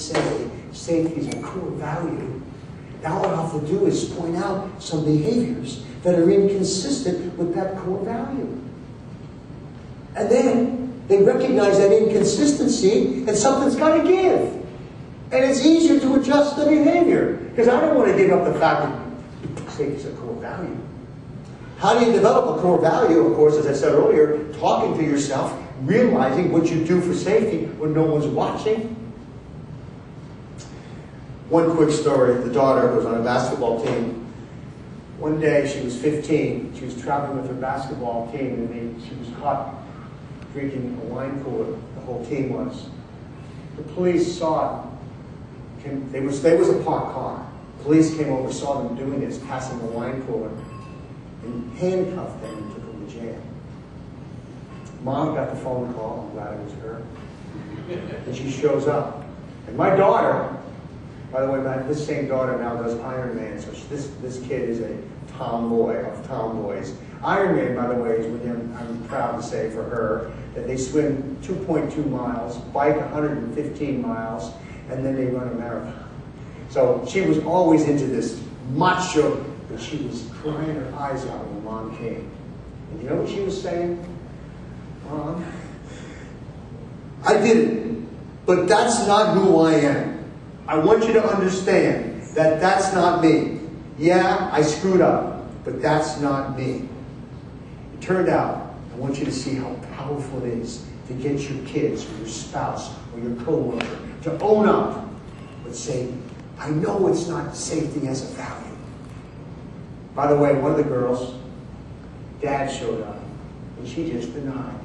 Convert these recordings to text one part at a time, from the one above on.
say safety is a core value, now what I have to do is point out some behaviors that are inconsistent with that core value. And then they recognize that inconsistency and something's got to give. And it's easier to adjust the behavior because I don't want to give up the fact that safety is a core value. How do you develop a core value? Of course, as I said earlier, talking to yourself, realizing what you do for safety when no one's watching. One quick story. The daughter was on a basketball team. One day, she was 15. She was traveling with her basketball team, and she was caught drinking a wine cooler. The whole team was. The police saw it. There was a parked car. Police came over, saw them doing this, passing the wine cooler, and handcuffed them and took them to jail. Mom got the phone call. I'm glad it was her. And she shows up. And my daughter, by the way, this same daughter now does Ironman, so this kid is a tomboy of tomboys. Ironman, by the way, is when I'm proud to say for her that they swim 2.2 miles, bike 115 miles, and then they run a marathon. So she was always into this macho, but she was crying her eyes out when Mom came. And you know what she was saying? Mom, I did it, but that's not who I am. I want you to understand that that's not me. Yeah, I screwed up, but that's not me. It turned out, I want you to see how powerful it is to get your kids or your spouse or your coworker to own up, but say, I know it's not safety as a value. By the way, one of the girls, Dad showed up, and she just denied.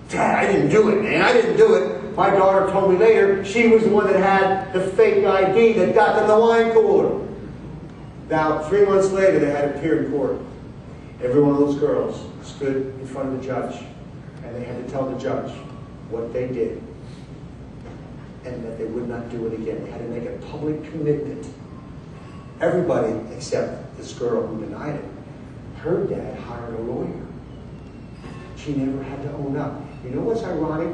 Dad, I didn't do it, man. I didn't do it. My daughter told me later she was the one that had the fake ID that got them the wine cooler. Now, 3 months later, they had to appear in court. Every one of those girls stood in front of the judge, and they had to tell the judge what they did and that they would not do it again. They had to make a public commitment. Everybody except this girl who denied it. Her dad hired a lawyer. She never had to own up. You know what's ironic?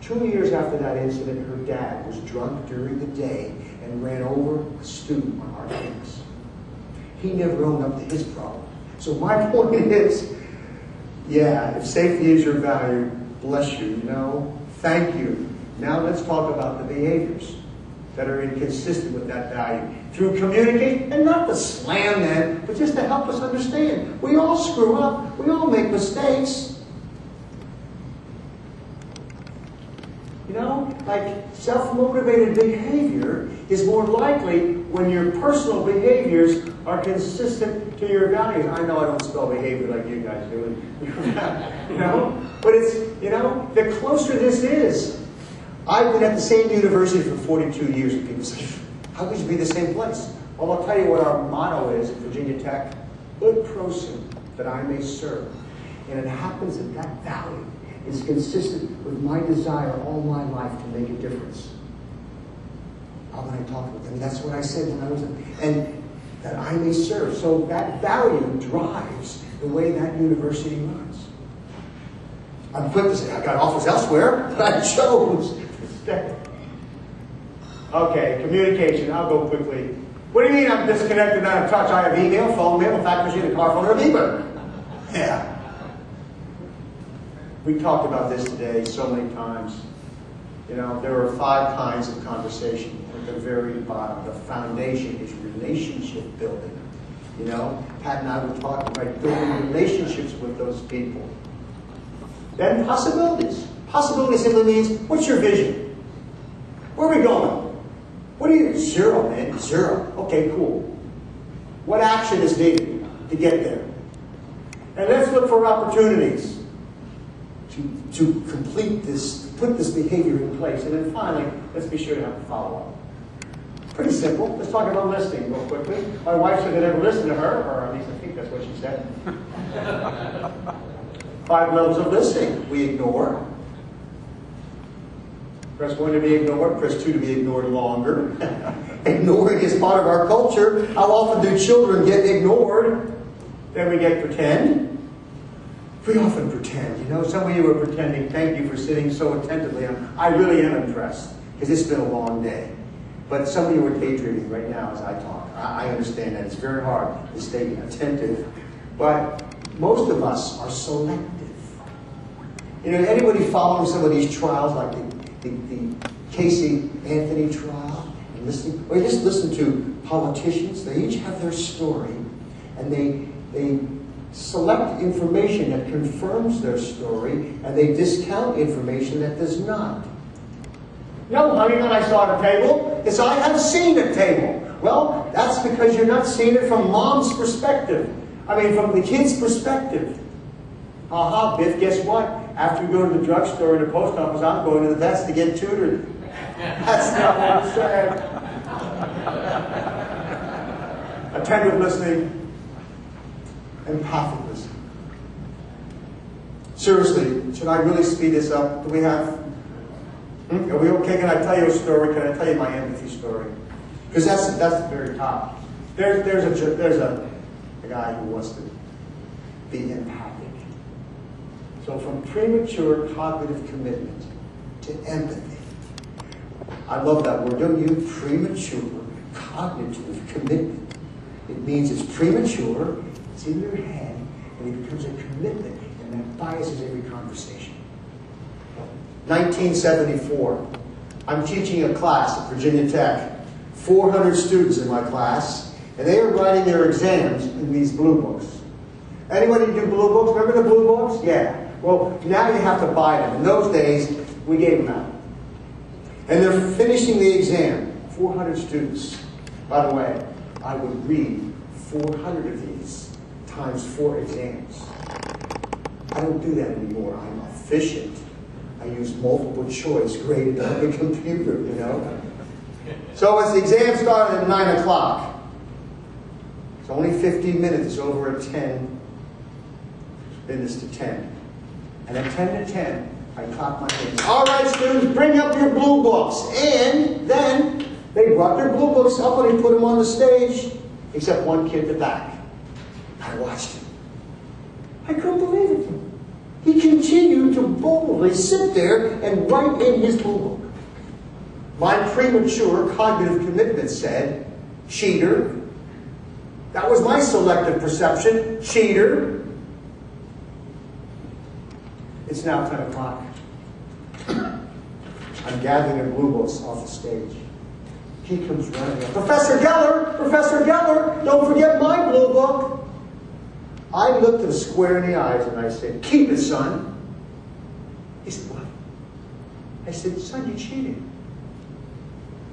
2 years after that incident, her dad was drunk during the day and ran over a student on our campus. He never owned up to his problem. So my point is, yeah, if safety is your value, bless you, thank you. Now let's talk about the behaviors that are inconsistent with that value. Through communicating, and not to slam them, but just to help us understand. We all screw up. We all make mistakes. Like self-motivated behavior is more likely when your personal behaviors are consistent to your values. I know I don't spell behavior like you guys do, but it's, the closer this is. I've been at the same university for 42 years, and people say, how could you be the same place? Well, I'll tell you what our motto is at Virginia Tech: good prosim, that I may serve. And it happens that that value is consistent with my desire all my life to make a difference. How can I talk with them? That's what I said when I was and that I may serve. So that value drives the way that university runs. I'm quick to say, I got offers elsewhere, but I chose to stay. Okay, communication. I'll go quickly. What do you mean I'm disconnected, not in touch? I have email, phone, mail, fax machine, a car phone, or a beeper. Yeah. We talked about this today so many times. There are 5 kinds of conversation. At the very bottom, the foundation is relationship building. Pat and I were talking about building relationships with those people. Then possibilities. Possibility simply means, what's your vision? Where are we going? What are you? 0, man. 0. Okay, cool. What action is needed to get there? And let's look for opportunities to complete this, put this behavior in place. And then finally, let's be sure to have a follow-up. Pretty simple. Let's talk about listening real quickly. My wife said I never listened to her, or at least I think that's what she said. 5 levels of listening. We ignore. Press 1 to be ignored. Press 2 to be ignored longer. Ignoring is part of our culture. How often do children get ignored? Then we get pretend. We often pretend. Some of you are pretending. Thank you for sitting so attentively. I really am impressed because it's been a long day. But some of you are daydreaming right now as I talk. I understand that. It's very hard to stay attentive. But most of us are selective. You know, anybody following some of these trials, like the Casey Anthony trial, and listening, or just listen to politicians? They each have their story, and they select information that confirms their story, and they discount information that does not. No, honey, when I saw the table, it's I have seen the table. Well, that's because you're not seeing it from mom's perspective. I mean, from the kid's perspective. Aha, Biff, guess what? After we go to the drugstore and the post office, I'm going to the vets to get tutored. That's not what I'm saying. Attentive listening, empathic listening. Seriously, should I really speed this up? Do we have... Are we okay? Can I tell you a story? Can I tell you my empathy story? Because that's the very top. There's a guy who wants to be empathic. So from premature cognitive commitment to empathy. I love that word, don't you? Premature cognitive commitment. It means it's premature, it's in your head, and it becomes a commitment, and that biases every conversation. 1974. I'm teaching a class at Virginia Tech. 400 students in my class, and they are writing their exams in these blue books. Anybody do blue books? Remember the blue books? Yeah. Well, now you have to buy them. In those days, we gave them out. And they're finishing the exam. 400 students. By the way, I would read 400 of these times 4 exams. I don't do that anymore. I'm efficient. I use multiple choice graded on the computer, you know. So as the exam started at 9 o'clock, it's only 15 minutes, it's over at 10, minutes to 10. And at 10 to 10, I clap my hands. All right, students, bring up your blue books. And then they brought their blue books up and they put them on the stage, except one kid at the back. I watched him. I couldn't believe it. He continued to boldly sit there and write in his blue book. My premature cognitive commitment said, cheater. That was my selective perception, cheater. It's now 10 o'clock. I'm gathering the blue books off the stage. He comes running up. Professor Geller, don't forget my blue book. I looked him square in the eyes and I said, keep it, son. He said, what? I said, son, you cheated.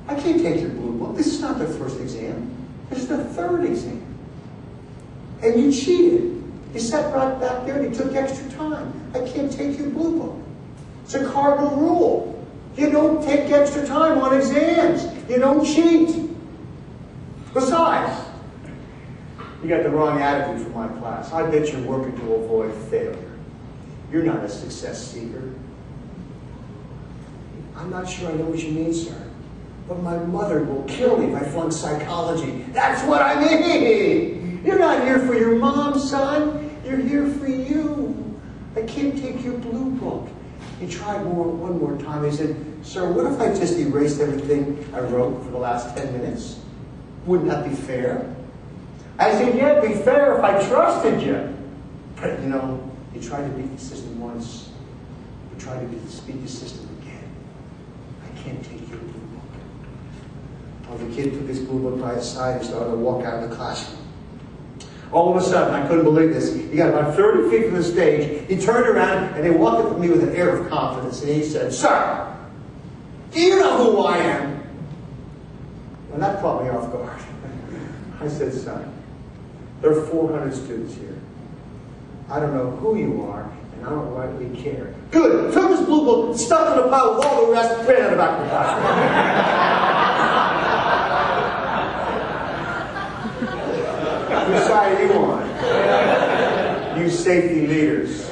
I can't take your blue book. This is not the first exam. This is the third exam. And you cheated. You sat right back there and you took extra time. I can't take your blue book. It's a cardinal rule. You don't take extra time on exams. You don't cheat. Besides, you got the wrong attitude for my class. I bet you're working to avoid failure. You're not a success seeker. I'm not sure I know what you mean, sir. But my mother will kill me if I flunk psychology. That's what I mean! You're not here for your mom, son. You're here for you. I can't take your blue book. He tried one more time. He said, sir, what if I just erased everything I wrote for the last 10 minutes? Wouldn't that be fair? I said, yeah, it'd be fair if I trusted you. But, you know, you tried to beat the system once. You tried to beat the system again. I can't take your blue book. Well, the kid took his blue book by his side and started to walk out of the classroom. All of a sudden, I couldn't believe this. He got about 30 feet from the stage. He turned around and he walked up to me with an air of confidence. And he said, sir, do you know who I am? Well, that caught me off guard. I said, son, there are 400 students here. I don't know who you are, and I don't rightly care. Good. Took his blue book, stuck in a pile with all the rest, and ran out of the back of the classroom. Whose side are you on? You safety leaders.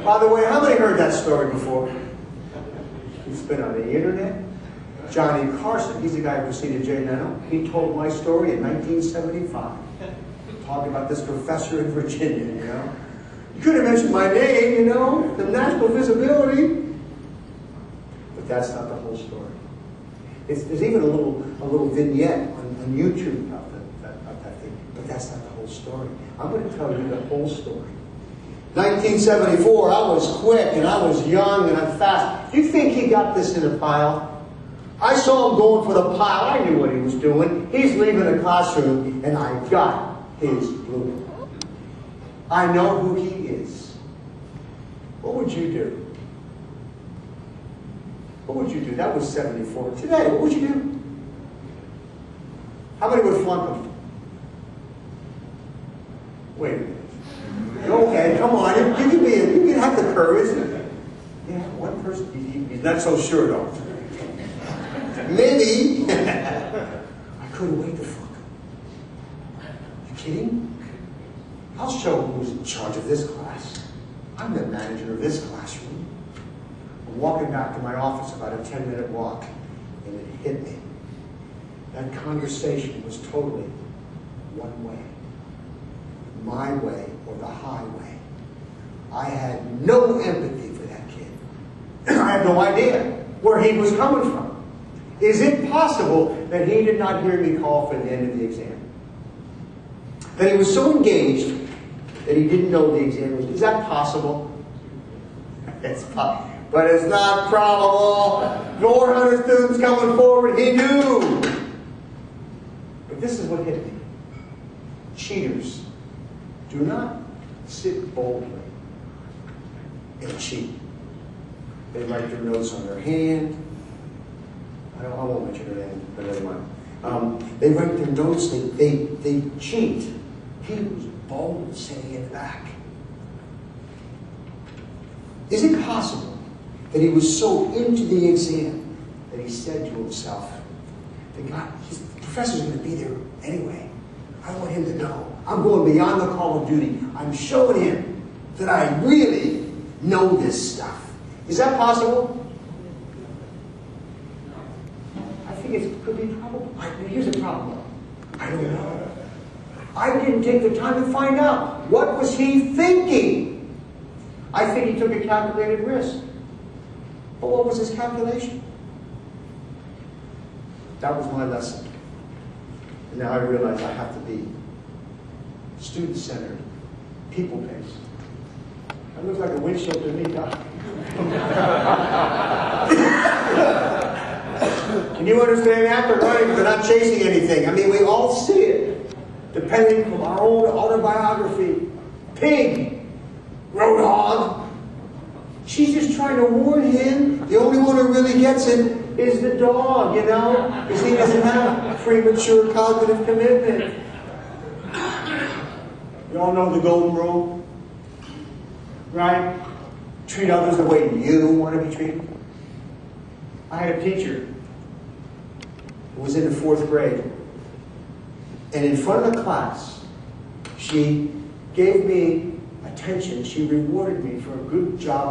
By the way, how many heard that story before? It's been on the internet. Johnny Carson, he's the guy who preceded Jay Leno. He told my story in 1975. Talking about this professor in Virginia, you know. You could have mentioned my name, you know, the national visibility. But that's not the whole story. There's even a little vignette on YouTube of that thing, but that's not the whole story. I'm going to tell you the whole story. 1974, I was quick and I was young and I'm fast. You think he got this in a pile? I saw him going for the pile. I knew what he was doing. He's leaving the classroom and I got his blueprint. I know who he is. What would you do? What would you do? That was 74. Today, what would you do? How many would flunk him? Wait a minute. Go ahead, come on. You can have the courage. Yeah, one person. He's not so sure though. Maybe. I couldn't wait to flunk him. You kidding? I'll show who's in charge of this class. I'm the manager of this classroom. I'm walking back to my office, about a 10-minute walk, and it hit me. That conversation was totally one way. My way or the highway. I had no empathy for that kid. I had no idea where he was coming from. Is it possible that he did not hear me call for the end of the exam? That he was so engaged that he didn't know the exam was. Is that possible? It's possible. But it's not probable. 400 students coming forward. He knew. But this is what hit me. Cheaters do not sit boldly and cheat. They write their notes on their hand. I won't mention her name, but never mind. They write their notes. They cheat. He was bold sitting in the back. Is it possible that he was so into the exam that he said to himself, the professor's going to be there anyway. I want him to know. I'm going beyond the call of duty. I'm showing him that I really know this stuff. Is that possible? I think it could be probable. Here's the problem. I don't know. I didn't take the time to find out. What was he thinking? I think he took a calculated risk. But what was his calculation? That was my lesson. And now I realize I have to be student-centered, people-based. That looks like a windshield to me, Doc. Can you understand that? They're running, they're not chasing anything. I mean, we all see it. Depending from our own autobiography. Pig, roadhog. She's just trying to warn him. The only one who really gets it is the dog, you know? Because he doesn't have premature cognitive commitment. You all know the golden rule? Right? Treat others the way you want to be treated. I had a teacher who was in the 4th grade. And in front of the class, she gave me attention. She rewarded me for a good job.